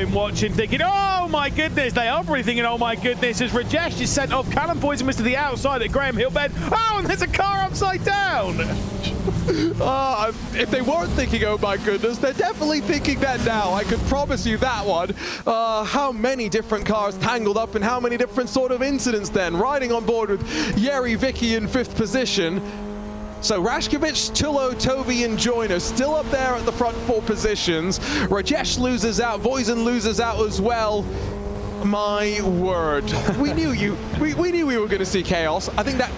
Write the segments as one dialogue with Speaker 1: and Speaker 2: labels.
Speaker 1: home watching, thinking, oh my goodness, they are probably thinking, oh my goodness, as Rajesh is sent off. Callum Poison was to the outside at Graham Hill bed. Oh, and there's a car upside down.
Speaker 2: If they weren't thinking, oh my goodness, they're definitely thinking that now. I could promise you that one. How many different cars tangled up and how many different sort of incidents then? Riding on board with Yeri Vicky in 5th position. So Rashkovic, Tullo, Tovi, and Joyner still up there at the front 4 positions. Rajesh loses out, Voisin loses out as well. My word. We knew we knew we were going to see chaos. I think that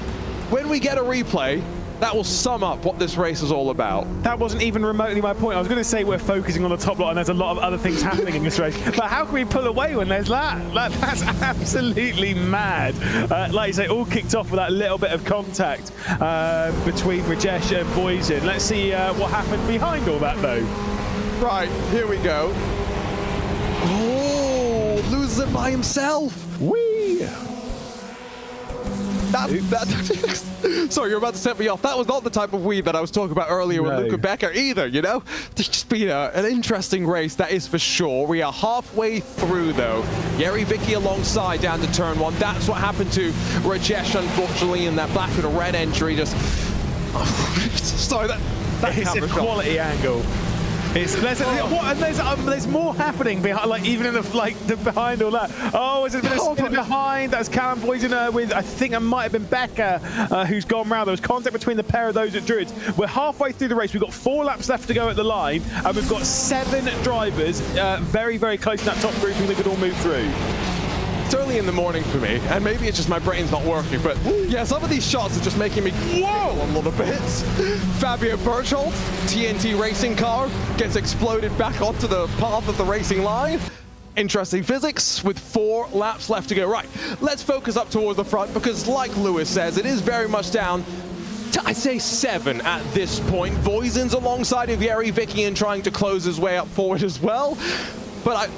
Speaker 2: when we get a replay, that will sum up what this race is all about.
Speaker 1: That wasn't even remotely my point. I was going to say we're focusing on the top lot and there's a lot of other things happening in this race. But how can we pull away when there's that? That's absolutely mad. Like you say, all kicked off with that little bit of contact between Rajesh and Voisin. Let's see what happened behind all that, though.
Speaker 2: Right, here we go. Oh, loses it by himself.
Speaker 1: Whee!
Speaker 2: Sorry, you're about to set me off. That was not the type of weed that I was talking about earlier with Luca Becker either, you know? It's just been an interesting race, that is for sure. We are halfway through, though. Yeri Vicky alongside down to turn 1. That's what happened to Rajesh, unfortunately, in that black and red entry. Just... Sorry, that
Speaker 1: it's a quality angle. There's more happening behind, like even in the behind all that. Oh, has there been a spin behind? That's Callum Poison with, I think it might have been Becca who's gone round. There was contact between the pair of those at Druids. We're halfway through the race. We've got 4 laps left to go at the line, and we've got 7 drivers very, very close to that top grouping that could all move through.
Speaker 2: It's early in the morning for me, and maybe it's just my brain's not working, but yeah, some of these shots are just making me whoa a little bit. Fabio Berchholz, TNT racing car, gets exploded back onto the path of the racing line. Interesting physics with 4 laps left to go. Right, let's focus up towards the front because like Lewis says, it is very much down to, I'd say, 7 at this point. Voisin's alongside of Yeri Vicky and trying to close his way up forward as well. But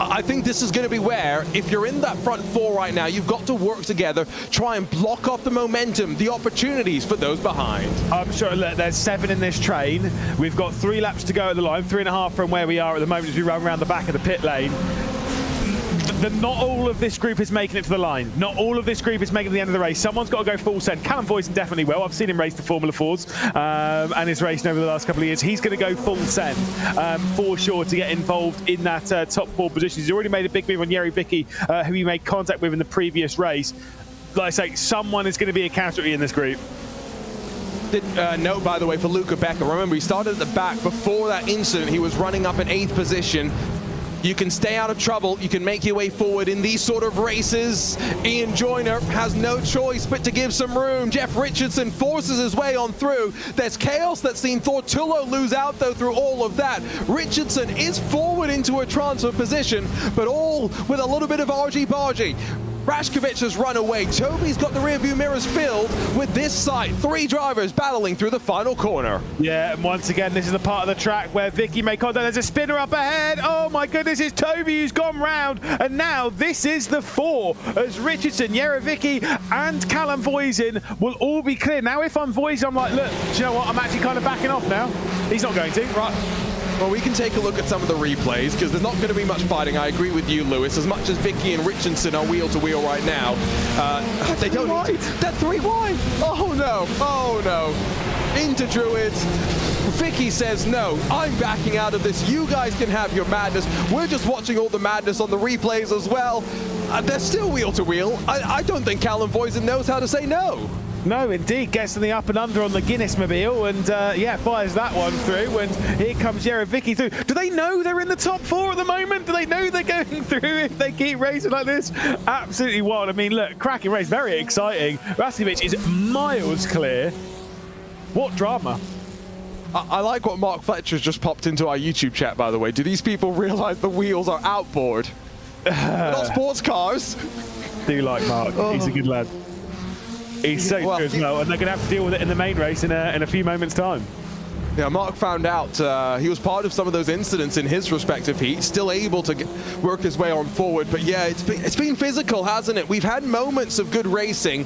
Speaker 2: I think this is going to be where, if you're in that front 4 right now, you've got to work together, try and block off the momentum, the opportunities for those behind. I'm
Speaker 1: sure, look, there's 7 in this train. We've got 3 laps to go at the line, 3.5 from where we are at the moment as we run around the back of the pit lane. Not all of this group is making it to the line. Not all of this group is making it to the end of the race. Someone's got to go full send. Callum Voisin definitely will. I've seen him race the Formula 4s and his racing over the last couple of years. He's going to go full send for sure to get involved in that top 4 position. He's already made a big move on Yeri Vicky, who he made contact with in the previous race. Like I say, someone is going to be a casualty in this group.
Speaker 2: Note, by the way, for Luca Becker. Remember, he started at the back. Before that incident, he was running up in 8th position. You can stay out of trouble. You can make your way forward in these sort of races. Ian Joyner has no choice but to give some room. Jeff Richardson forces his way on through. There's chaos that's seen Thor Tullo lose out, though, through all of that. Richardson is forward into a transfer position, but all with a little bit of argy-bargy. Rashkovic has run away. Toby's got the rearview mirrors filled with this side. 3 drivers battling through the final corner.
Speaker 1: Yeah, and once again, this is the part of the track where Vicky made contact. There's a spinner up ahead. Oh my goodness, it's Toby who's gone round. And now this is the 4 as Richardson, Yeri Vicky, and Callum Voisin will all be clear. Now, if I'm Voisin, I'm like, look, do you know what? I'm actually kind of backing off now. He's not going to.
Speaker 2: Right. Well, we can take a look at some of the replays because there's not going to be much fighting. I agree with you, Lewis. As much as Vicky and Richardson are wheel to wheel right now, they don't need to. They're 3 wide. Oh no! Oh no! Into Druids. Vicky says no. I'm backing out of this. You guys can have your madness. We're just watching all the madness on the replays as well. They're still wheel to wheel. I don't think Callum Voisin knows how to say no.
Speaker 1: No, indeed, gets in the up and under on the Guinness Mobile and yeah, fires that one through, and here comes Yeri Vicky through. Do they know they're in the top 4 at the moment? Do they know they're going through if they keep racing like this? Absolutely wild. I mean, look, cracking race, very exciting. Rashkovic is miles clear. What drama.
Speaker 2: I like what Mark Fletcher's just popped into our YouTube chat, by the way. Do these people realize the wheels are outboard? They're not sports cars.
Speaker 1: Do like Mark. He's a good lad. He's so good as well, and they're going to have to deal with it in the main race in a few moments' time.
Speaker 2: Yeah, Mark found out he was part of some of those incidents in his respective heat, still able to work his way on forward. But yeah, it's been physical, hasn't it? We've had moments of good racing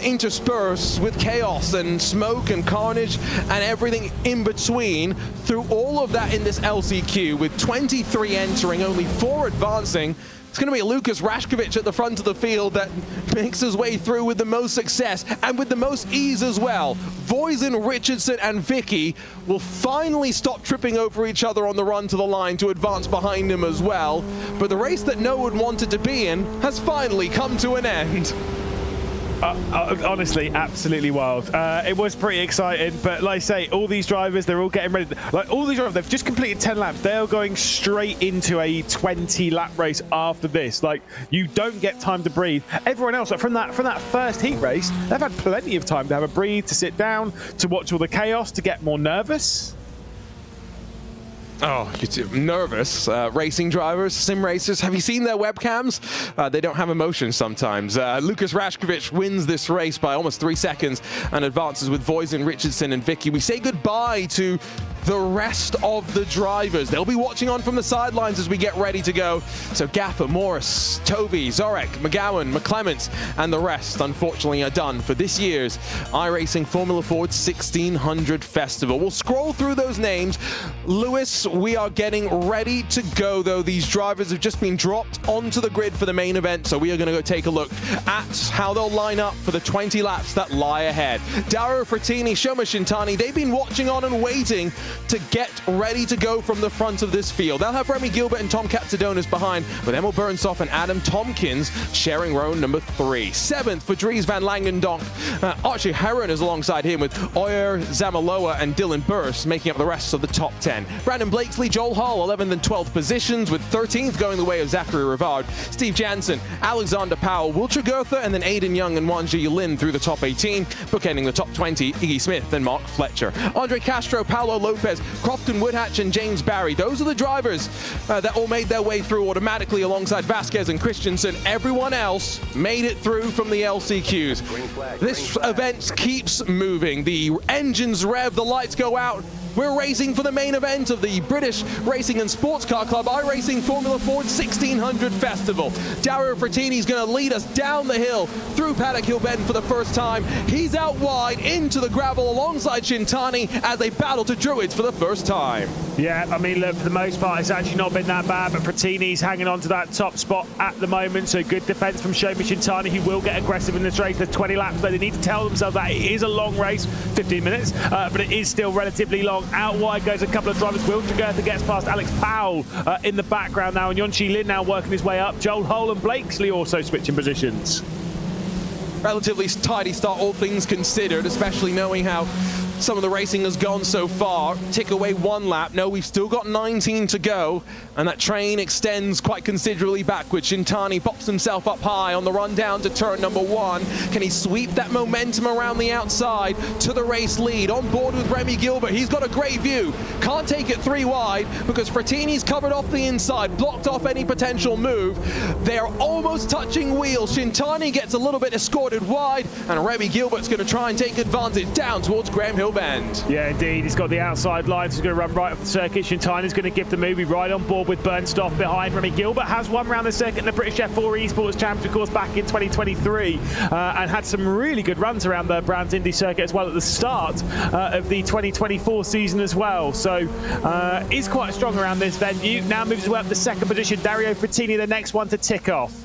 Speaker 2: interspersed with chaos and smoke and carnage and everything in between. Through all of that in this LCQ, with 23 entering, only 4 advancing, it's going to be Lucas Rashkovic at the front of the field that makes his way through with the most success and with the most ease as well. Voisin, Richardson and Vicky will finally stop tripping over each other on the run to the line to advance behind him as well. But the race that no one wanted to be in has finally come to an end.
Speaker 1: Honestly, absolutely wild. It was pretty exciting, but like I say, all these drivers, they're all getting ready. Like all these drivers, they've just completed 10 laps. They're going straight into a 20-lap race after this. Like, you don't get time to breathe. Everyone else, like from that first heat race, they've had plenty of time to have a breathe, to sit down, to watch all the chaos, to get more nervous.
Speaker 2: Oh, you're nervous. Racing drivers, sim racers, have you seen their webcams? They don't have emotions sometimes. Lucas Rashkovic wins this race by almost 3 seconds and advances with Voisin, Richardson and Vicky. We say goodbye to the rest of the drivers. They'll be watching on from the sidelines as we get ready to go. So Gaffer, Morris, Tovey, Zorek, McGowan, McClements, and the rest, unfortunately, are done for this year's iRacing Formula Ford 1600 Festival. We'll scroll through those names. Lewis, we are getting ready to go, though. These drivers have just been dropped onto the grid for the main event, so we are going to go take a look at how they'll line up for the 20 laps that lie ahead. Dario Frattini, Shoma Shintani, they've been watching on and waiting to get ready to go from the front of this field. They'll have Remy Gilbert and Tom Katsadonis behind, with Emil Burnsoff and Adam Tompkins sharing row number 3. 7th for Dries van Langendonk. Archie Heron is alongside him, with Oyer, Zamaloa and Dylan Burst making up the rest of the top 10. Brandon Blakesley, Joel Hall, 11th and 12th positions, with 13th going the way of Zachary Rivard, Steve Jansen, Alexander Powell, Wiltshire Goethe, and then Aidan Young and Wanji Lin through the top 18, bookending the top 20, Iggy Smith and Mark Fletcher. Andre Castro, Paulo Lopez, Crofton Woodhatch and James Barry. Those are the drivers that all made their way through automatically alongside Vasquez and Christensen. Everyone else made it through from the LCQs. This event keeps moving. The engines rev, the lights go out. We're racing for the main event of the British Racing and Sports Car Club iRacing Formula Ford 1600 Festival. Dario Frattini's going to lead us down the hill through Paddock Hill Bend for the first time. He's out wide into the gravel alongside Shintani as they battle to Druids for the first time.
Speaker 1: Yeah, I mean, look, for the most part, it's actually not been that bad, but Frattini's hanging on to that top spot at the moment, so good defense from Shoma Shintani. He will get aggressive in this race. There's 20 laps, but they need to tell themselves that it is a long race, 15 minutes, but it is still relatively long. Out wide goes a couple of drivers. Wiltshire Goethe gets past Alex Powell in the background now, and Yonchi Lin now working his way up. Joel Hole and Blakesley also switching positions.
Speaker 2: Relatively tidy start, all things considered, especially knowing how some of the racing has gone so far. Tick away 1 lap. No, we've still got 19 to go, and that train extends quite considerably backwards. Shintani pops himself up high on the run down to turn number 1. Can he sweep that momentum around the outside to the race lead? On board with Remy Gilbert. He's got a great view. Can't take it 3 wide because Frattini's covered off the inside, blocked off any potential move. They're almost touching wheels. Shintani gets a little bit escorted wide, and Remy Gilbert's going to try and take advantage down towards Graham Hill Bend.
Speaker 1: Yeah, indeed. He's got the outside lines. He's going to run right off the circuit. Shintani's going to give the movie right on board with Burnstoff behind. Remy Gilbert has won round the circuit in the British F4 Esports Championship course back in 2023 and had some really good runs around the Brands Indy circuit as well at the start of the 2024 season as well. So is quite strong around this venue. Now moves his way up the second position. Dario Frattini, the next one to tick off.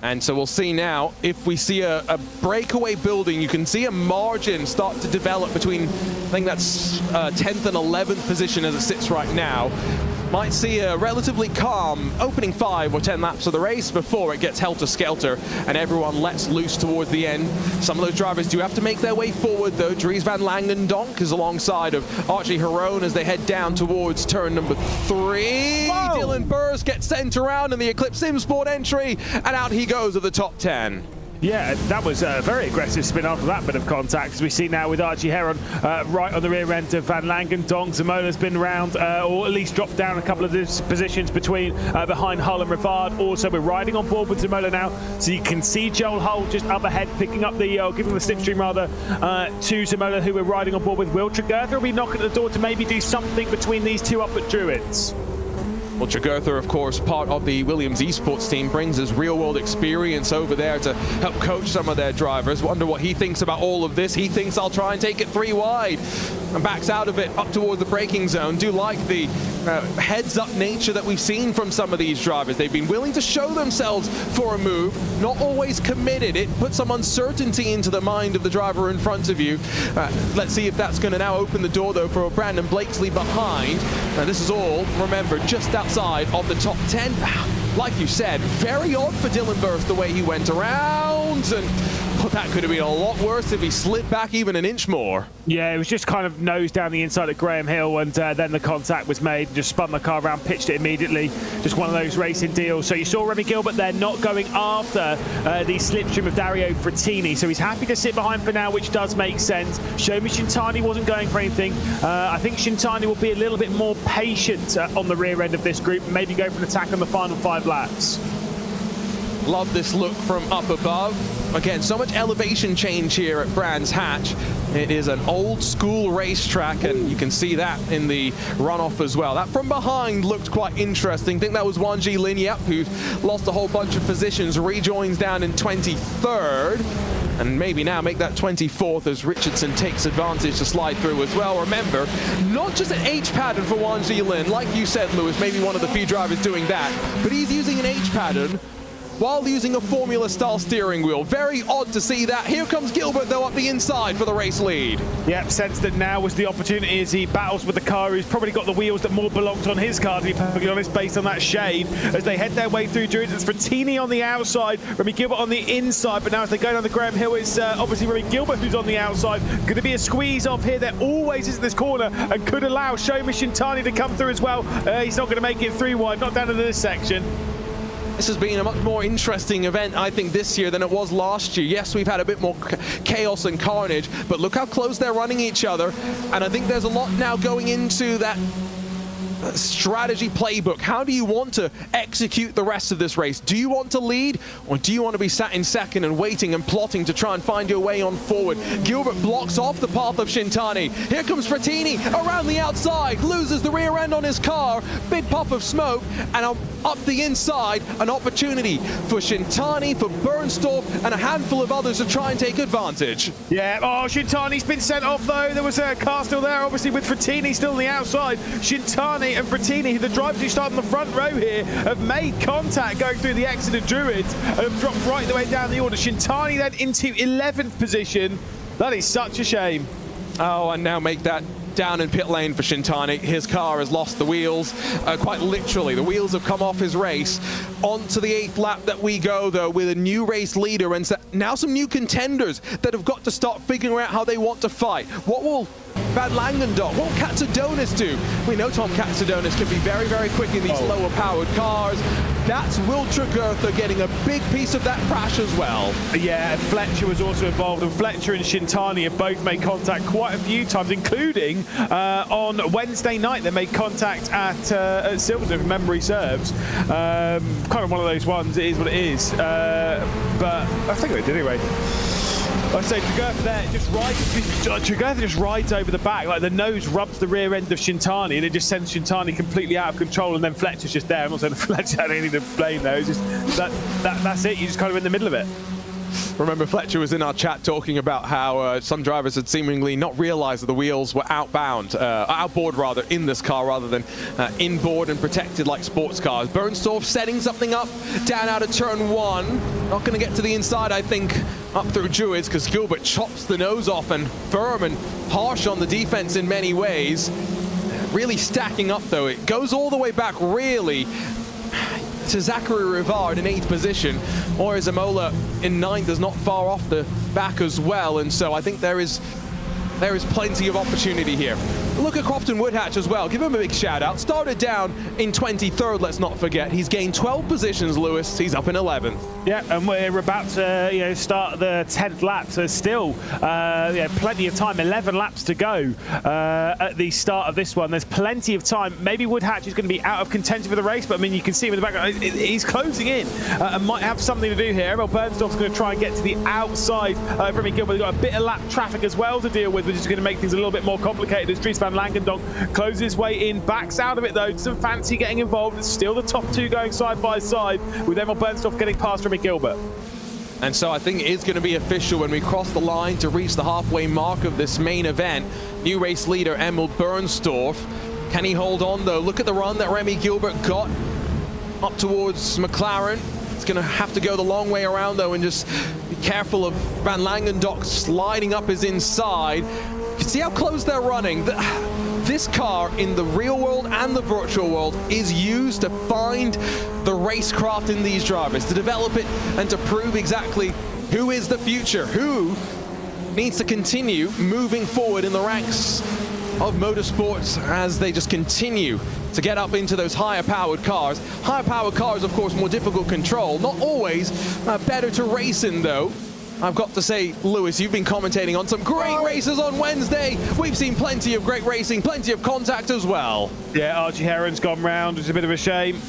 Speaker 2: And so we'll see now if we see a breakaway building. You can see a margin start to develop between, I think that's 10th and 11th position as it sits right now. Might see a relatively calm opening 5 or 10 laps of the race before it gets helter-skelter and everyone lets loose towards the end. Some of those drivers do have to make their way forward, though. Dries van Langendonk is alongside of Archie Heron as they head down towards turn number 3. Whoa. Dylan Burrs gets sent around in the Eclipse Sim Sport entry, and out he goes at the top 10.
Speaker 1: Yeah, that was a very aggressive spin after that bit of contact, as we see now with Archie Heron right on the rear end of Van Langen. Dong Zamola's been around, or at least dropped down a couple of these positions between behind Hull and Rivard. Also, we're riding on board with Zamola now, so you can see Joel Hull just up ahead, picking up the, giving the slipstream rather, to Zamola, who we're riding on board with. Will Tregurtha will be knocking at the door to maybe do something between these two up at Druids.
Speaker 2: Well, Tregurtha, of course, part of the Williams esports team, brings his real-world experience over there to help coach some of their drivers. Wonder what he thinks about all of this. He thinks I'll try and take it 3 wide and backs out of it up towards the braking zone. Do like the heads-up nature that we've seen from some of these drivers. They've been willing to show themselves for a move, not always committed. It puts some uncertainty into the mind of the driver in front of you. Let's see if that's going to now open the door, though, for Brandon Blakesley behind. This is all, remember, just outside of the top 10. Like you said, very odd for Dylan Burst the way he went around, and well, that could have been a lot worse if he slipped back even an inch more.
Speaker 1: Yeah, it was just kind of nose down the inside at Graham Hill, and then the contact was made, just spun the car around, pitched it immediately. Just one of those racing deals. So you saw Remy Gilbert there not going after the slipstream of Dario Frattini, so he's happy to sit behind for now, which does make sense. Shomi Shintani wasn't going for anything. I think Shintani will be a little bit more patient on the rear end of this group, maybe go for an attack on the final 5 laps.
Speaker 2: Love this look from up above. Again, so much elevation change here at Brands Hatch. It is an old school racetrack, and you can see that in the runoff as well. That from behind looked quite interesting. I think that was Wanji Lin Yap, who lost a whole bunch of positions, rejoins down in 23rd. And maybe now make that 24th as Richardson takes advantage to slide through as well. Remember, not just an H pattern for Wanji Lin. Like you said, Lewis, maybe one of the few drivers doing that. But he's using an H pattern while using a Formula-style steering wheel. Very odd to see that. Here comes Gilbert, though, up the inside for the race lead.
Speaker 1: Yep, sense that now was the opportunity as he battles with the car. He's probably got the wheels that more belongs on his car, to be perfectly honest, based on that shade. As they head their way through Druids, it's Frattini on the outside, Remy Gilbert on the inside, but now as they go down the Graham Hill, it's obviously Remy Gilbert who's on the outside. Going to be a squeeze off here. There always is in this corner, and could allow Shomi Shintani to come through as well. He's not going to make it 3 wide, not down into this section.
Speaker 2: This has been a much more interesting event, I think, this year than it was last year. Yes, we've had a bit more chaos and carnage, but look how close they're running each other. And I think there's a lot now going into that strategy playbook. How do you want to execute the rest of this race? Do you want to lead, or do you want to be sat in second and waiting and plotting to try and find your way on forward? Gilbert blocks off the path of Shintani. Here comes Frattini around the outside, loses the rear end on his car, big puff of smoke, and up the inside, an opportunity for Shintani, for Bernstorff, and a handful of others to try and take advantage.
Speaker 1: Yeah, oh, Shintani's been sent off though. There was a car still there, obviously, with Frattini still on the outside. Shintani and Frattini, the drivers who start on the front row here, have made contact going through the exit of Druids and have dropped right the way down the order. Shintani then into 11th position. That is such a shame.
Speaker 2: Oh, and now make that down in pit lane for Shintani. His car has lost the wheels, quite literally. The wheels have come off his race. On to the 8th lap that we go, though, with a new race leader and now some new contenders that have got to start figuring out how they want to fight. What will Van Langen do? What will Katsudonis do? We know Tom Katsudonis can be very, very quick in these lower powered cars. That's Will Tregurtha getting a big piece of that crash as well. Yeah, Fletcher was also involved, and Fletcher and Shintani have both made contact quite a few times, including on Wednesday night. They made contact at Silverstone, if memory serves. Kind of one of those ones, it is what it is. But I think they did anyway. I say Tregurtha there just Tregurtha just rides over the back, like the nose rubs the rear end of Shintani, and it just sends Shintani completely out of control, and then Fletcher's just there. I'm not saying Fletcher had anything to blame though. It's just that's it. You're just kind of in the middle of it. Remember, Fletcher was in our chat talking about how some drivers had seemingly not realized that the wheels were outboard rather, in this car rather than inboard and protected like sports cars. Bernstorff setting something up down out of turn 1. Not going to get to the inside, I think, up through Druids, because Gilbert chops the nose off, and firm and harsh on the defense in many ways. Really stacking up, though. It goes all the way back, really, to Zachary Rivard in 8th position. Or Zamola in 9th is not far off the back as well, and so I think there is plenty of opportunity here. look at Crofton Woodhatch as well. Give him a big shout out. Started down in 23rd, let's not forget. He's gained 12 positions, Lewis. He's up in 11th.
Speaker 1: Yeah, and we're about to start the 10th lap, so still plenty of time, 11 laps to go at the start of this one. There's plenty of time. Maybe Woodhatch is going to be out of contention for the race, but I mean, you can see him in the background. He's closing in and might have something to do here. Emil Bernstorff's going to try and get to the outside of Remy Gilbert. They've got a bit of lap traffic as well to deal with, which is going to make things a little bit more complicated as Dries van Langendonk closes his way in, backs out of it though. Doesn't fancy getting involved. It's still the top two going side by side with Emil Bernstorff getting past Remy Gilbert.
Speaker 2: And so I think it is going to be official when we cross the line to reach the halfway mark of this main event. New race leader Emil Bernstorff. Can he hold on though? Look at the run that Remy Gilbert got up towards McLaren. It's going to have to go the long way around though, and just be careful of Van Langendonk sliding up his inside. You can see how close they're running. This car in the real world and the virtual world is used to find the racecraft in these drivers, to develop it and to prove exactly who is the future, who needs to continue moving forward in the ranks of motorsports as they just continue to get up into those higher powered cars. Higher powered cars, of course, more difficult control, not always better to race in though. I've got to say, Lewis, you've been commentating on some great races on Wednesday. We've seen plenty of great racing, plenty of contact as well.
Speaker 1: Yeah, Archie Heron's gone round, which is a bit of a shame.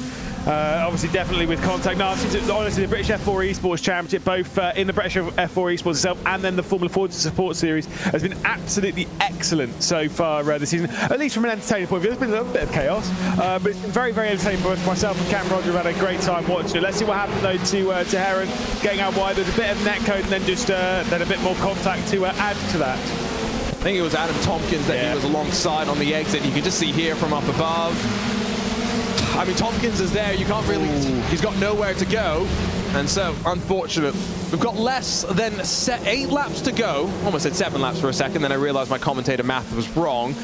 Speaker 1: Obviously, definitely with contact. No, honestly, the British F4 Esports Championship, both in the British F4 Esports itself and then the Formula 4 Support Series, has been absolutely excellent so far this season, at least from an entertaining point of view. There's been a little bit of chaos, but it's been very, very entertaining. Both myself and Cam Roger have had a great time watching it. Let's see what happens, though, to Heron getting out wide. There's a bit of net code and then just then a bit more contact to add to that.
Speaker 2: I think it was Adam Tompkins that he was alongside on the exit. You can just see here from up above. I mean, Tompkins is there. You can't really... He's got nowhere to go. And so, unfortunate. We've got less than 8 laps to go. Almost said 7 laps for a second, then I realized my commentator math was wrong.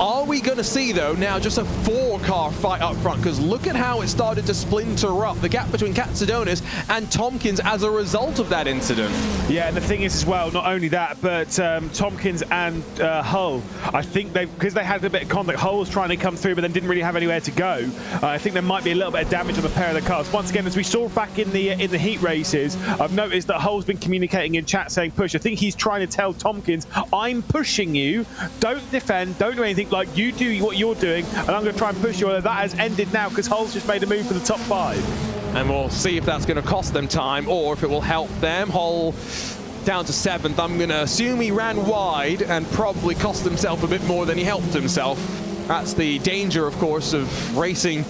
Speaker 2: Are we going to see, though, now just a 4-car fight up front? Because look at how it started to splinter up. The gap between Katsudonis and Tompkins as a result of that incident.
Speaker 1: Yeah, and the thing is as well, not only that, but Tompkins and Hull, I think because they had a bit of contact, Hull was trying to come through, but then didn't really have anywhere to go. I think there might be a little bit of damage on the pair of the cars. Once again, as we saw back in the heat races, I've noticed that Hull's been communicating in chat saying push. I think he's trying to tell Tompkins, I'm pushing you, don't defend, don't do anything, like you do what you're doing, and I'm going to try and push you. That has ended now because Hull's just made a move for the top 5.
Speaker 2: And we'll see if that's going to cost them time or if it will help them. Hull down to 7th. I'm going to assume he ran wide and probably cost himself a bit more than he helped himself. That's the danger, of course, of racing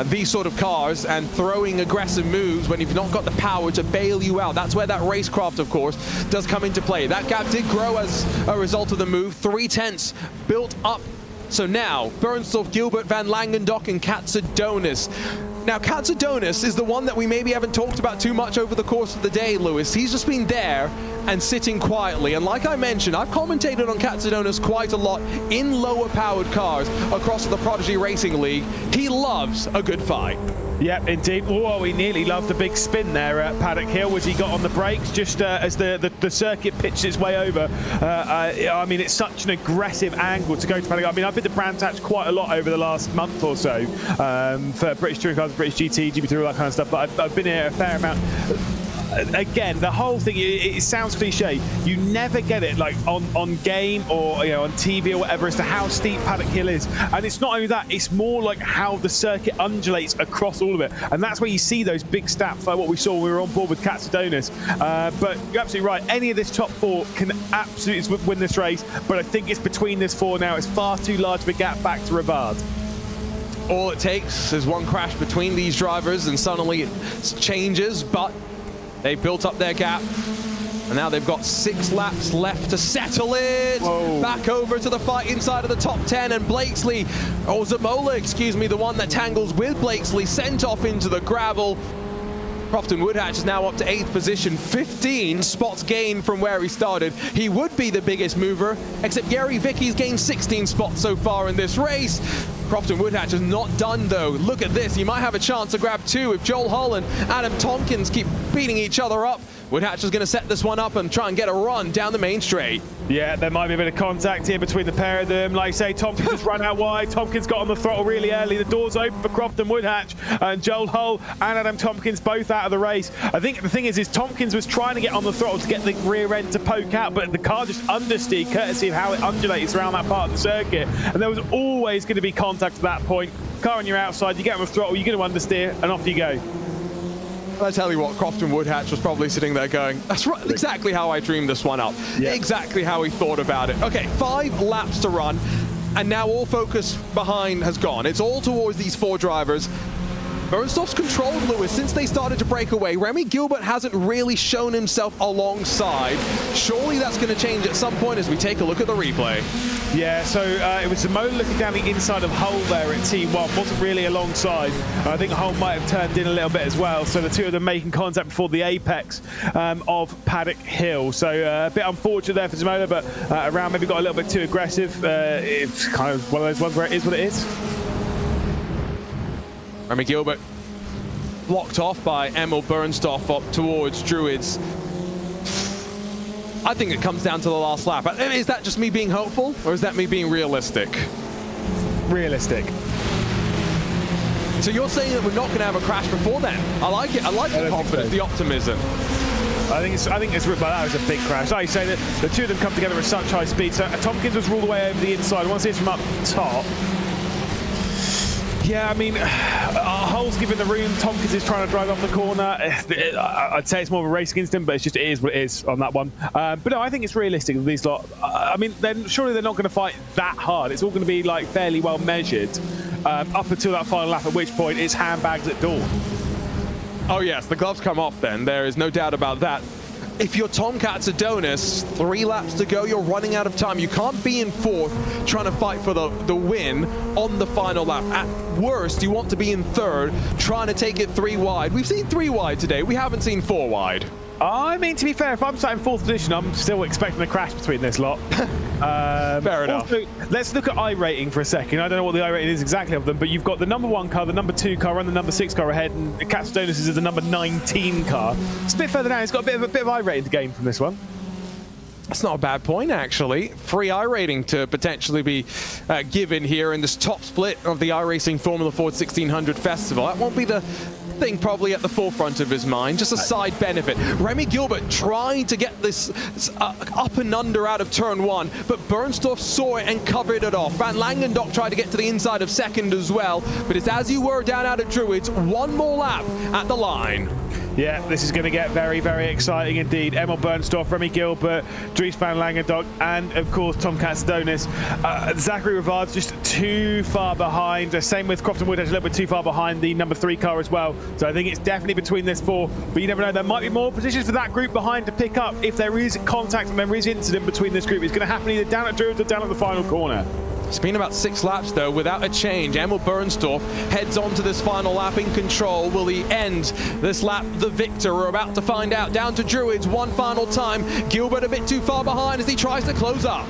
Speaker 2: these sort of cars and throwing aggressive moves when you've not got the power to bail you out. That's where that racecraft, of course, does come into play. That gap did grow as a result of the move. 3/10 built up. So now, Bernstorff, Gilbert, Van Langendonk, and Katsudonis. Now, Katsudonis is the one that we maybe haven't talked about too much over the course of the day, Lewis. He's just been there and sitting quietly. And like I mentioned, I've commentated on Katsudonis quite a lot in lower-powered cars across the Prodigy Racing League. He loves a good fight.
Speaker 1: Yep, indeed. Oh, he nearly loved a big spin there at Paddock Hill as he got on the brakes just as the circuit pitched its way over. I mean, it's such an aggressive angle to go to Paddock. I mean, I've been to Brands Hatch quite a lot over the last month or so for British Touring Cars, British GT, GP3, all that kind of stuff, but I've been here a fair amount. Again, the whole thing, it sounds cliche. You never get it like on game or on TV or whatever as to how steep Paddock Hill is. And it's not only that, it's more like how the circuit undulates across all of it. And that's where you see those big stats like what we saw when we were on board with Katsudonis. But you're absolutely right. Any of this top 4 can absolutely win this race. But I think it's between this 4 now. It's far too large of a gap back to Rivard.
Speaker 2: All it takes is one crash between these drivers and suddenly it changes, but they built up their gap, and now they've got 6 laps left to settle it. Whoa. Back over to the fight inside of the top 10, and Blakesley, or Zamola, excuse me, the one that tangles with Blakesley, sent off into the gravel. Crofton Woodhatch is now up to 8th position, 15 spots gained from where he started. He would be the biggest mover, except Gary Vicky's gained 16 spots so far in this race. Crofton Woodhatch is not done though. Look at this, he might have a chance to grab 2 if Joel Hull and Adam Tompkins keep beating each other up. Woodhatch is going to set this one up and try and get a run down the main straight.
Speaker 1: Yeah, there might be a bit of contact here between the pair of them. Like I say, Tompkins just run out wide. Tompkins got on the throttle really early. The door's open for Croft and Woodhatch, and Joel Hull and Adam Tompkins both out of the race. I think the thing is Tompkins was trying to get on the throttle to get the rear end to poke out, but the car just understeered, courtesy of how it undulates around that part of the circuit. And there was always going to be contact at that point. Car on your outside, you get on the throttle, you're going to understeer, and off you go.
Speaker 2: I tell you what, Croft and Woodhatch was probably sitting there going, that's right, exactly how I dreamed this one up. Yeah. Exactly how he thought about it. Okay, 5 laps to run, and now all focus behind has gone. It's all towards these 4 drivers. Bernstorff's controlled Lewis since they started to break away. Remy Gilbert hasn't really shown himself alongside. Surely that's going to change at some point as we take a look at the replay.
Speaker 1: Yeah, so it was Zamola looking down the inside of Hull there at T1, wasn't really alongside. I think Hull might have turned in a little bit as well, so the two of them making contact before the apex of Paddock Hill. So a bit unfortunate there for Zamola, but around maybe got a little bit too aggressive. It's kind of one of those ones where it is what it is.
Speaker 2: Remy Gilbert blocked off by Emil Bernstorff up towards Druids. I think it comes down to the last lap. Is that just me being hopeful, or is that me being realistic?
Speaker 1: Realistic.
Speaker 2: So you're saying that we're not going to have a crash before then? I like it. I like the confidence, the optimism.
Speaker 1: I think it's well, that was a big crash. Like you say, the two of them come together at such high speed. So Tompkins was all the way over the inside. Once it's from up top. Yeah, I mean, Hull's given the room. Tompkins is trying to drive off the corner. I'd say it's more of a racing instinct, but it is what it is on that one. But no, I think it's realistic with these lot. I mean, surely they're not going to fight that hard. It's all going to be like fairly well measured up until that final lap, at which point it's handbags at dawn.
Speaker 2: Oh yes, the gloves come off then. There is no doubt about that. If you're Tomcats Adonis, 3 laps to go, you're running out of time. You can't be in 4th trying to fight for the win on the final lap. At worst, you want to be in 3rd trying to take it 3 wide. We've seen 3 wide today. We haven't seen 4 wide.
Speaker 1: I mean, to be fair, if I'm sat in 4th position, I'm still expecting a crash between this lot.
Speaker 2: Fair enough.
Speaker 1: Also, let's look at iRating for a second. I don't know what the iRating is exactly of them, but you've got the number 1 car, the number 2 car, and the number 6 car ahead, and Cats Adonis is the number 19 car. It's a bit further down. It's got a bit of iRating to gain from this one.
Speaker 2: That's not a bad point, actually. Free iRating to potentially be given here in this top split of the iRacing Formula Ford 1600 Festival. That won't be the thing probably at the forefront of his mind, just a side benefit. Remy Gilbert trying to get this up and under out of turn 1, but Bernstorff saw it and covered it off. Van Langendock tried to get to the inside of 2nd as well, but it's as you were down out of Druids, 1 more lap at the line.
Speaker 1: Yeah, this is going to get very, very exciting indeed. Emil Bernstorff, Remy Gilbert, Dries van Langendock, and of course Tomcats Adonis. Zachary Rivard's just too far behind. Same with Croft and Woodhatch, a little bit too far behind the number 3 car as well. So I think it's definitely between this 4, but you never know. There might be more positions for that group behind to pick up if there is contact and there is incident between this group. It's going to happen either down at Druids or down at the final corner.
Speaker 2: It's been about 6 laps though without a change. Emil Bernstorff heads on to this final lap in control. Will he end this lap the victor? We're about to find out. Down to Druids one final time. Gilbert a bit too far behind as he tries to close up.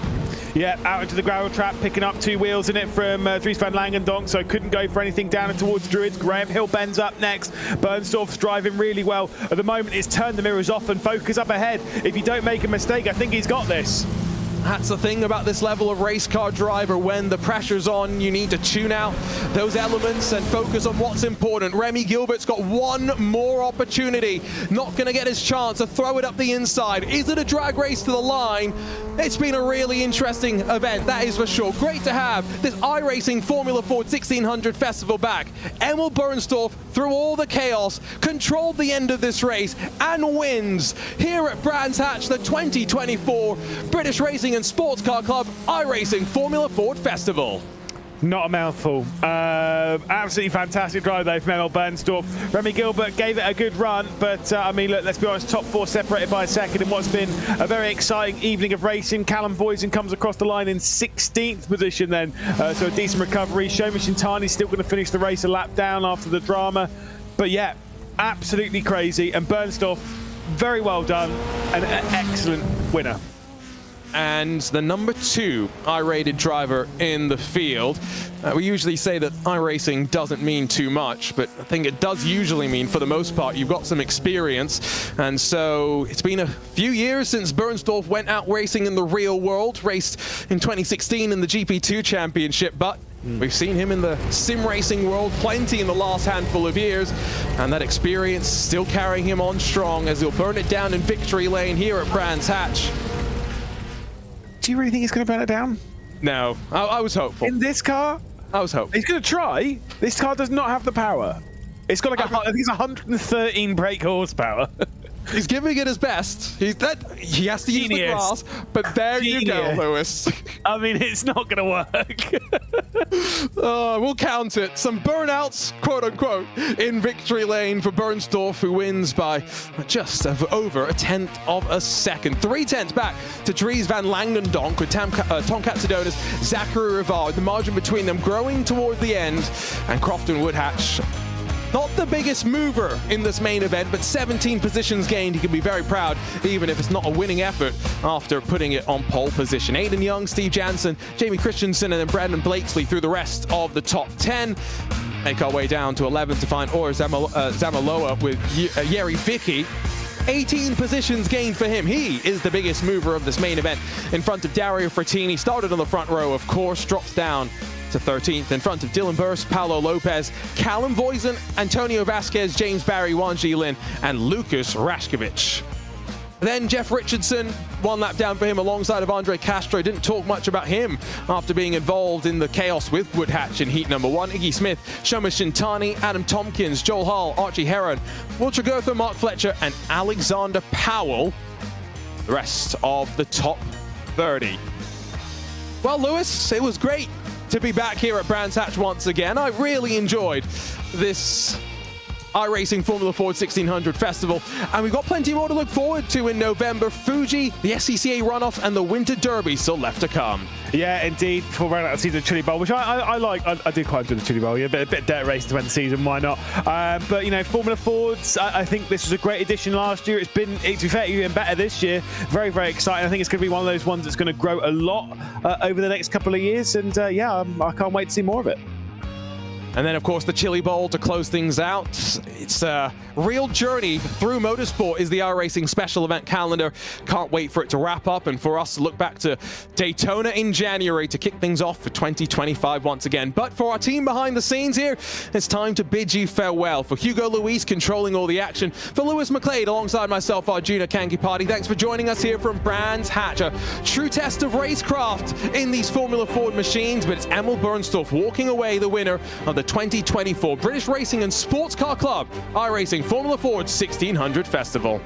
Speaker 1: Yeah, out into the gravel trap, picking up 2 wheels in it from Dries van Langendock, so couldn't go for anything down and towards Druids. Graham Hill bends up next. Bernstorff's driving really well. At the moment, it's turned the mirrors off and focus up ahead. If you don't make a mistake, I think he's got this.
Speaker 2: That's the thing about this level of race car driver. When the pressure's on, you need to tune out those elements and focus on what's important. Remy Gilbert's got 1 more opportunity. Not going to get his chance to throw it up the inside. Is it a drag race to the line? It's been a really interesting event, that is for sure. Great to have this iRacing Formula Ford 1600 Festival back. Emil Bernstorff, through all the chaos, controlled the end of this race and wins here at Brands Hatch, the 2024 British Racing and Sports Car Club iRacing Formula Ford Festival.
Speaker 1: Not a mouthful. Absolutely fantastic drive though from Emil Bernstorff. Remy Gilbert gave it a good run, but I mean, look, let's be honest, top 4 separated by a second in what's been a very exciting evening of racing. Callum Voisin comes across the line in 16th position then, so a decent recovery. Shomi Shintani's still going to finish the race a lap down after the drama, but yeah, absolutely crazy. And Bernstorff, very well done, and an excellent winner.
Speaker 2: and the number 2 I-rated driver in the field. We usually say that iRacing doesn't mean too much, but I think it does usually mean, for the most part, you've got some experience. And so it's been a few years since Bernsdorf went out racing in the real world, raced in 2016 in the GP2 Championship, but we've seen him in the sim racing world plenty in the last handful of years, and that experience still carrying him on strong as he'll burn it down in victory lane here at Brands Hatch.
Speaker 1: Do you really think he's going to burn it down?
Speaker 2: No, I was hopeful.
Speaker 1: In this car?
Speaker 2: I was hopeful.
Speaker 1: He's going to try. This car does not have the power. It's got like I think it's 113 brake horsepower.
Speaker 2: He's giving it his best. He has to use the grass, but there you go, Lewis.
Speaker 1: I mean, it's not going to work.
Speaker 2: We'll count it. Some burnouts, quote unquote, in victory lane for Bernsdorf, who wins by just over a 1/10 of a second. 3/10 back to Dries van Langendonk with Tonkat Sidonis, Zachary Rivard. The margin between them growing toward the end, and Crofton Woodhatch. Not the biggest mover in this main event, but 17 positions gained. He can be very proud, even if it's not a winning effort after putting it on pole position. Aiden Young, Steve Jansen, Jamie Christensen, and then Brandon Blakesley through the rest of the top 10. Make our way down to 11 to find Ora Zamaloa with Yeri Vicky. 18 positions gained for him. He is the biggest mover of this main event in front of Dario Frattini. Started on the front row, of course, drops down to 13th in front of Dylan Burst, Paulo Lopez, Callum Voisin, Antonio Vasquez, James Barry, Wan Ji-lin, and Lucas Rashkovich. Then Jeff Richardson, 1 lap down for him alongside of Andre Castro. Didn't talk much about him after being involved in the chaos with Woodhatch in heat number 1. Iggy Smith, Shoma Shintani, Adam Tompkins, Joel Hall, Archie Heron, Will Tragotha, Mark Fletcher, and Alexander Powell. The rest of the top 30. Well, Lewis, it was great to be back here at Brands Hatch once again. I really enjoyed this iRacing Formula Ford 1600 Festival, and we've got plenty more to look forward to in November. Fuji, the SCCA runoffs, and the Winter Derby still left to come.
Speaker 1: Yeah, indeed. Before we round out the season, Chili Bowl, which I like. I did quite enjoy the Chili Bowl. Yeah, a bit of dirt racing to end the season. Why not? But you know, Formula Fords. I think this was a great addition last year. To be fair, even better this year. Very, very exciting. I think it's going to be one of those ones that's going to grow a lot over the next couple of years. And yeah, I can't wait to see more of it.
Speaker 2: And then, of course, the Chili Bowl to close things out. It's a real journey through motorsport is the iRacing special event calendar. Can't wait for it to wrap up and for us to look back to Daytona in January to kick things off for 2025 once again. But for our team behind the scenes here, it's time to bid you farewell. For Hugo Luis controlling all the action, for Lewis McLeod alongside myself, Arjuna Kankipati, thanks for joining us here from Brands Hatch. A true test of racecraft in these Formula Ford machines, but it's Emil Bernsdorf walking away the winner of the 2024 British Racing and Sports Car Club iRacing Formula Ford 1600 Festival.